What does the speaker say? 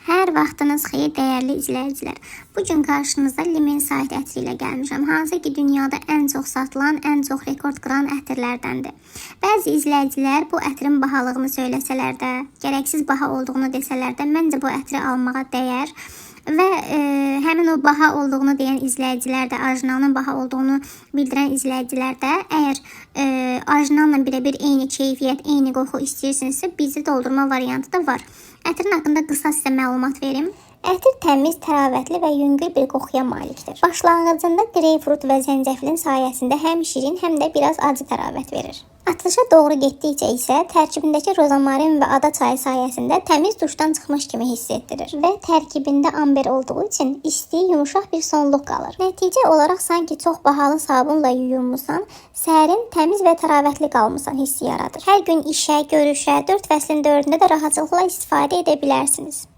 Hər vaxtınız xeyir dəyərli izləyicilər. Bu gün qarşınızda Limen Sayt ətri ilə gəlmişəm. Hansı ki dünyada ən çox satılan, ən çox rekord qıran ətirlərdəndir. Bəzi izləyicilər bu ətrin bahalığını söyləsələr də, gərəksiz baha olduğunu desələr də, məncə bu ətri almağa dəyər. Və həmin o baha olduğunu deyən izləyicilər də, orijinalının baha olduğunu bildirən izləyicilər də, əgər orijinalla birə-bir eyni keyfiyyət, eyni qoxu istəyirsinizsə, bizdə doldurma variantı da var. Ətrin haqqında qısa sizə məlumat verim. Ətir təmiz, təravətli və yüngül bir qoxuya malikdir. Başlanğıcında qreypfrut və zəncəfilin sayəsində həm şirin, həm də biraz acı təravət verir. Açılışa doğru getdikcə isə tərkibindəki rozamarin və ada çayı sayəsində təmiz duşdan çıxmış kimi hiss etdirir və tərkibində amber olduğu üçün isti, yumuşaq bir sonluq qalır. Nəticə olaraq sanki çox bahalı sabunla yuyunmusan, sərin, təmiz və təravətli qalmısan hissi yaradır. Hər gün işə, görüşə, 4 fəslin 4-də də rahatlıqla istifadə edə bilərsiniz.